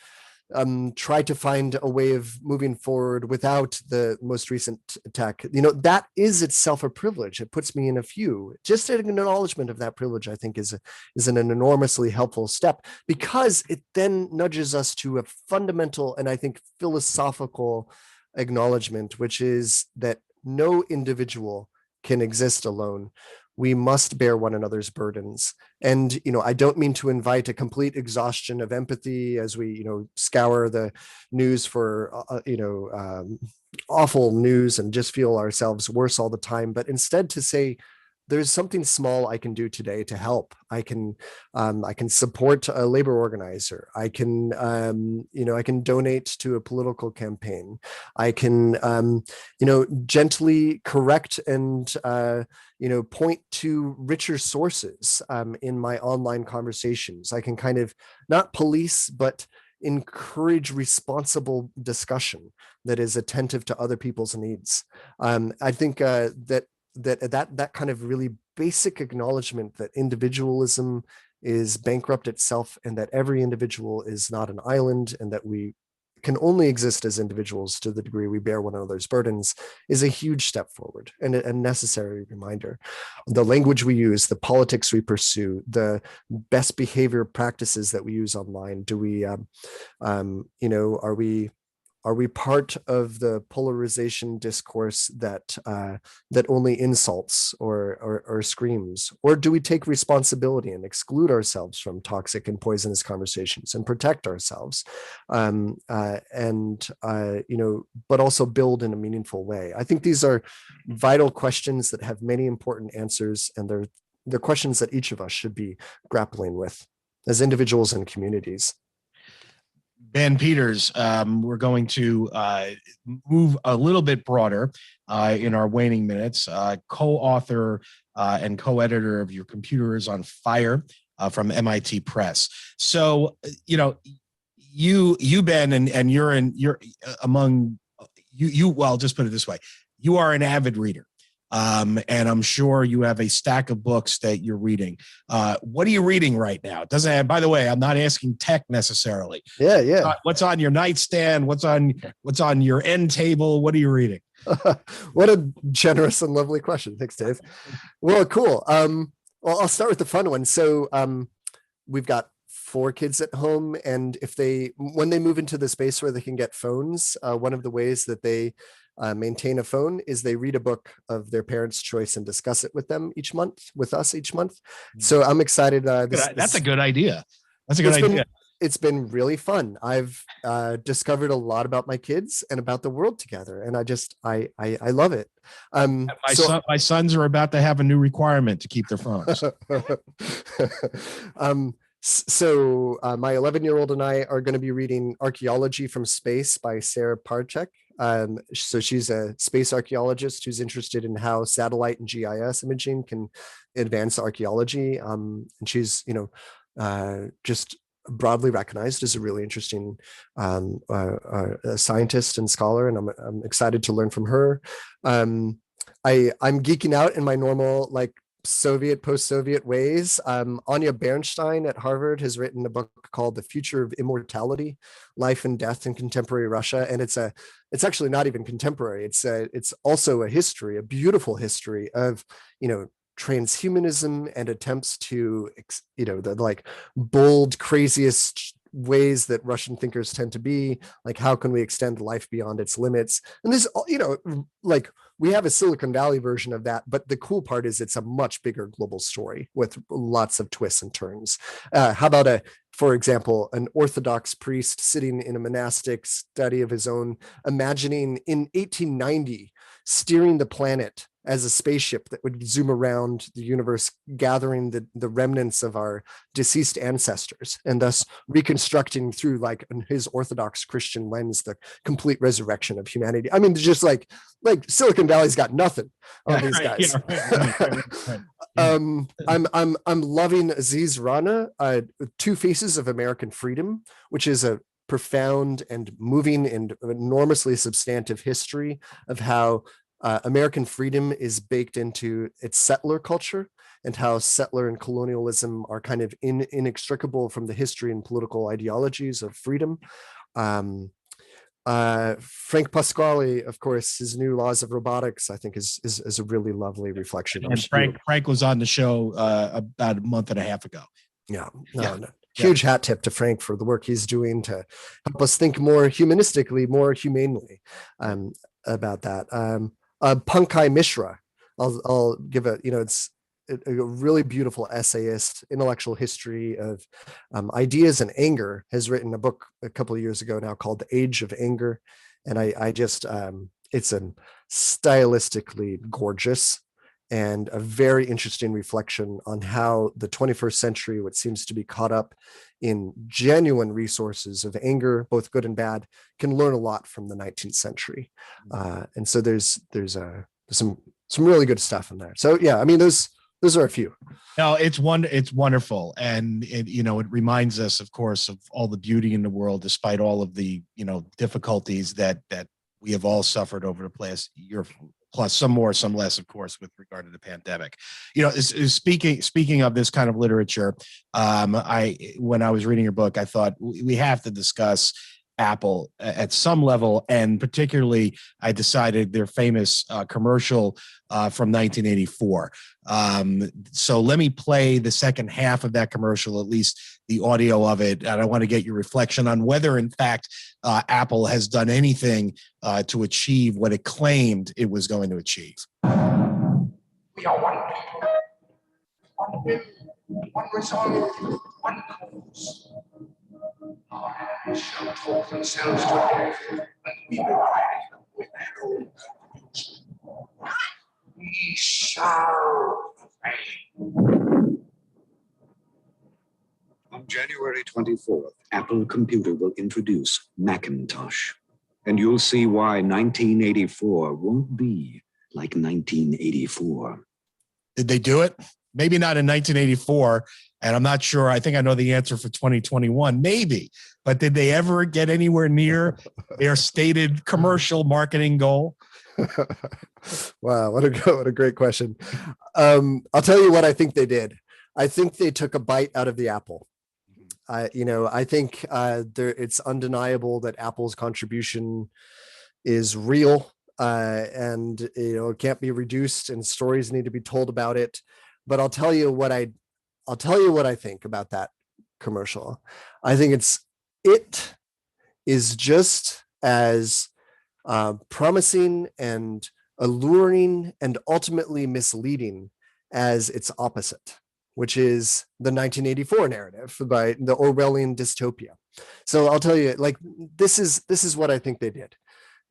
try to find a way of moving forward without the most recent tech. You know, that is itself a privilege. It puts me in a few. Just an acknowledgement of that privilege, I think, is an enormously helpful step, because it then nudges us to a fundamental and I think philosophical acknowledgement, which is that no individual can exist alone. We must bear one another's burdens. And, you know, I don't mean to invite a complete exhaustion of empathy as we, you know, scour the news for, awful news and just feel ourselves worse all the time, but instead to say, there's something small I can do today to help. I can support a labor organizer. I can donate to a political campaign. I can, gently correct and, point to richer sources in my online conversations. I can kind of not police, but encourage responsible discussion that is attentive to other people's needs. I think that kind of really basic acknowledgement that individualism is bankrupt itself, and that every individual is not an island, and that we can only exist as individuals to the degree we bear one another's burdens, is a huge step forward and a necessary reminder. The language we use, the politics we pursue, the best behavior practices that we use online, do we, are we part of the polarization discourse that only insults or screams? Or do we take responsibility and exclude ourselves from toxic and poisonous conversations and protect ourselves? But also build in a meaningful way. I think these are vital questions that have many important answers, and they're questions that each of us should be grappling with as individuals and communities. Ben Peters, we're going to move a little bit broader in our waning minutes. Co-author and co-editor of Your Computer is on Fire from MIT Press. So, you Ben, and you're among you. Well, just put it this way: you are an avid reader. And I'm sure you have a stack of books that you're reading. What are you reading right now? By the way, I'm not asking tech necessarily. Yeah. What's on your nightstand? What's on your end table? What are you reading? What a generous and lovely question. Thanks, Dave. Well, cool. Well, I'll start with the fun one. So we've got 4 kids at home, and when they move into the space where they can get phones, one of the ways that they maintain a phone is they read a book of their parents' choice and discuss it with us each month. So I'm excited. That's a good idea. That's a good idea. It's been really fun. I've discovered a lot about my kids and about the world together, and I love it. My sons are about to have a new requirement to keep their phones. So my 11-year-old and I are going to be reading Archaeology from Space by Sarah Parchek. So she's a space archaeologist who's interested in how satellite and GIS imaging can advance archaeology. And she's, just broadly recognized as a really interesting scientist and scholar, and I'm excited to learn from her. I'm geeking out in my normal, post-Soviet ways. Anya Bernstein at Harvard has written a book called The Future of Immortality: Life and Death in Contemporary Russia. And it's actually not even contemporary. It's also a history, a beautiful history of, transhumanism and attempts to, the bold, craziest ways that Russian thinkers tend to be, like, how can we extend life beyond its limits? And this, we have a Silicon Valley version of that, but the cool part is it's a much bigger global story with lots of twists and turns. How about for example, an Orthodox priest sitting in a monastic study of his own, imagining in 1890 steering the planet as a spaceship that would zoom around the universe, gathering the remnants of our deceased ancestors, and thus reconstructing through, like, in his Orthodox Christian lens, the complete resurrection of humanity. I mean, just like Silicon Valley's got nothing on these guys. I'm loving Aziz Rana, Two Faces of American Freedom, which is a profound and moving and enormously substantive history of how American freedom is baked into its settler culture, and how settler and colonialism are kind of inextricable from the history and political ideologies of freedom. Frank Pasquale, of course, his new Laws of Robotics, I think is a really lovely reflection. And Frank was on the show about a month and a half ago. Yeah. Huge hat tip to Frank for the work he's doing to help us think more humanistically, more humanely about that. Pankaj Mishra, I'll give it's a really beautiful essayist, intellectual history of ideas and anger, has written a book a couple of years ago now called The Age of Anger. And I just, it's a stylistically gorgeous and a very interesting reflection on how the 21st century, what seems to be caught up in genuine resources of anger, both good and bad, can learn a lot from the 19th century. And so there's some really good stuff in there. So yeah, I mean, those are a few. No, it's wonderful. And it reminds us, of course, of all the beauty in the world, despite all of the, difficulties that we have all suffered over the past year, plus some more, some less, of course, with regard to the pandemic. Speaking of this kind of literature, when I was reading your book, I thought we have to discuss Apple at some level, and particularly I decided their famous commercial from 1984. So let me play the second half of that commercial, at least the audio of it, and I want to get your reflection on whether, in fact, Apple has done anything to achieve what it claimed it was going to achieve. We are one people, one will, one resolve, one cause. Our hands shall talk themselves to death, and we will ride them with their own conclusion. We shall prevail. On January 24th, Apple Computer will introduce Macintosh, and you'll see why 1984 won't be like 1984. Did they do it? Maybe not in 1984. And I'm not sure. I think I know the answer for 2021, maybe. But did they ever get anywhere near their stated commercial marketing goal? Wow, what a great question. I'll tell you what I think they did. I think they took a bite out of the apple. I think it's undeniable that Apple's contribution is real, and it can't be reduced, and stories need to be told about it. But I'll tell you what I think about that commercial. I think it is just as promising and alluring and ultimately misleading as its opposite, which is the 1984 narrative by the Orwellian dystopia. So I'll tell you, this is what I think they did.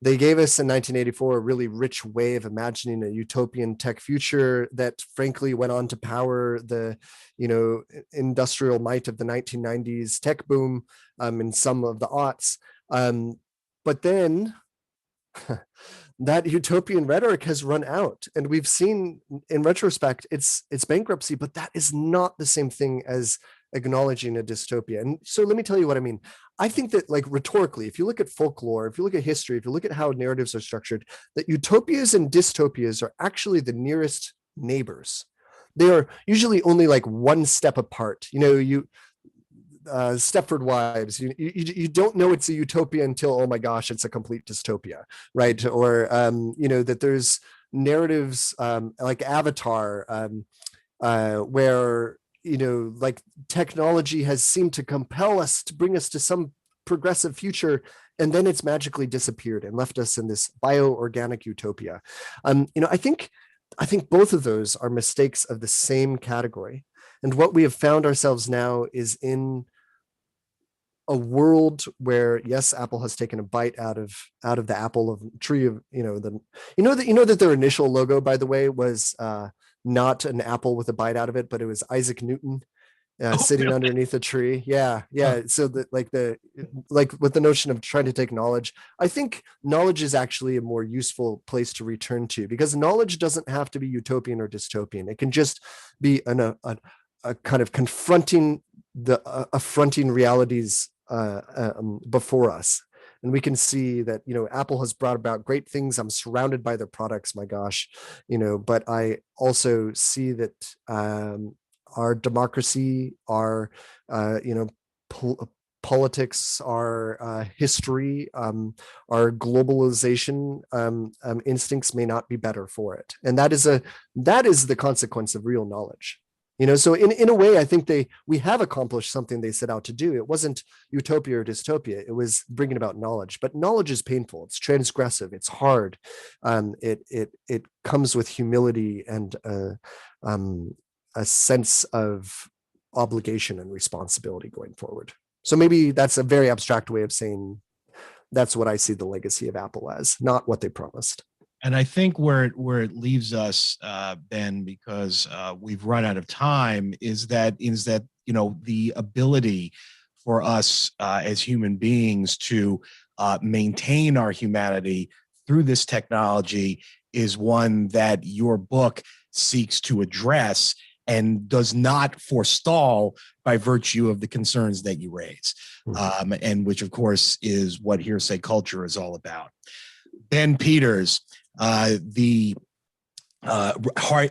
They gave us in 1984 a really rich way of imagining a utopian tech future that frankly went on to power the, industrial might of the 1990s tech boom and some of the aughts. But then that utopian rhetoric has run out, and we've seen in retrospect its bankruptcy, but that is not the same thing as acknowledging a dystopia. And so let me tell you what I mean. I think that, rhetorically, if you look at folklore, if you look at history, if you look at how narratives are structured, that utopias and dystopias are actually the nearest neighbors. They are usually only one step apart. Stepford Wives, you don't know it's a utopia until, oh my gosh, it's a complete dystopia, right? Or that there's narratives like Avatar, where technology has seemed to compel us to bring us to some progressive future, and then it's magically disappeared and left us in this bioorganic utopia. I think both of those are mistakes of the same category. And what we have found ourselves now is in a world where, yes, Apple has taken a bite out of the apple of tree of, that their initial logo, by the way, was not an apple with a bite out of it, but it was Isaac Newton sitting really? underneath a tree. Yeah. Huh. So that like with the notion of trying to take knowledge, I think knowledge is actually a more useful place to return to, because knowledge doesn't have to be utopian or dystopian. It can just be a kind of confronting affronting realities before us. And we can see that, Apple has brought about great things. I'm surrounded by their products, my gosh, but I also see that our democracy, our, politics, our history, our globalization instincts may not be better for it. And that is the consequence of real knowledge. So in a way, I think we have accomplished something they set out to do. It wasn't utopia or dystopia. It was bringing about knowledge, but knowledge is painful. It's transgressive. It's hard. It comes with humility and a sense of obligation and responsibility going forward. So maybe that's a very abstract way of saying that's what I see the legacy of Apple as, not what they promised. And I think where it leaves us, Ben, because we've run out of time, is that the ability for us as human beings to maintain our humanity through this technology is one that your book seeks to address and does not forestall by virtue of the concerns that you raise, and which, of course, is what Hearsay Culture is all about. Ben Peters, the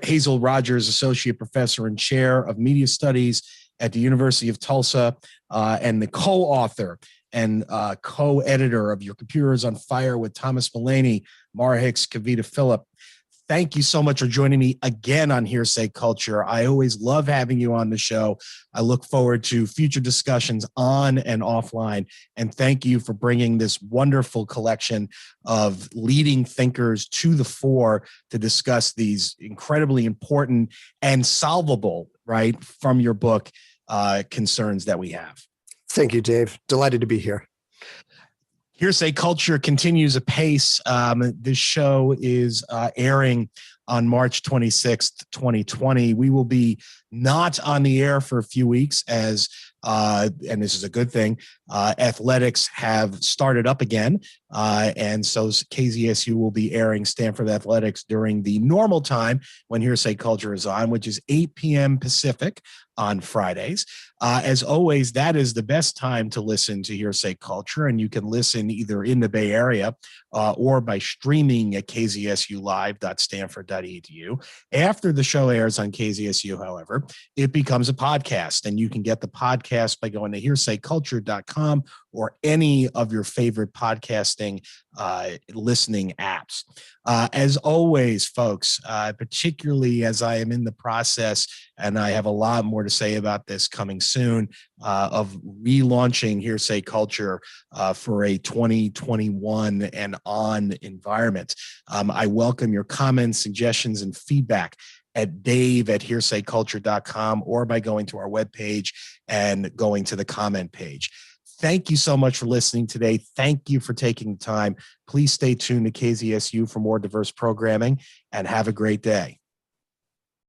Hazel Rogers Associate Professor and Chair of Media Studies at the University of Tulsa, and the co-author and co-editor of Your Computer is on Fire with Thomas Mulaney, Mara Hicks, Kavita Phillip. Thank you so much for joining me again on Hearsay Culture. I always love having you on the show. I look forward to future discussions on and offline. And thank you for bringing this wonderful collection of leading thinkers to the fore to discuss these incredibly important and solvable, right, from your book, concerns that we have. Thank you, Dave. Delighted to be here. Hearsay Culture continues apace. This show is airing on March 26th, 2020. We will be not on the air for a few weeks as, and this is a good thing, athletics have started up again. And so KZSU will be airing Stanford Athletics during the normal time when Hearsay Culture is on, which is 8 p.m. Pacific on Fridays. As always, that is the best time to listen to Hearsay Culture, and you can listen either in the Bay Area or by streaming at kzsulive.stanford.edu. After the show airs on KZSU, however, it becomes a podcast, and you can get the podcast by going to hearsayculture.com or any of your favorite podcasting listening apps. As always, folks, particularly as I am in the process, and I have a lot more to say about this coming soon, of relaunching Hearsay Culture for a 2021 and on environment. I welcome your comments, suggestions, and feedback at dave@hearsayculture.com or by going to our webpage and going to the comment page. Thank you so much for listening today. Thank you for taking the time. Please stay tuned to KZSU for more diverse programming, and have a great day.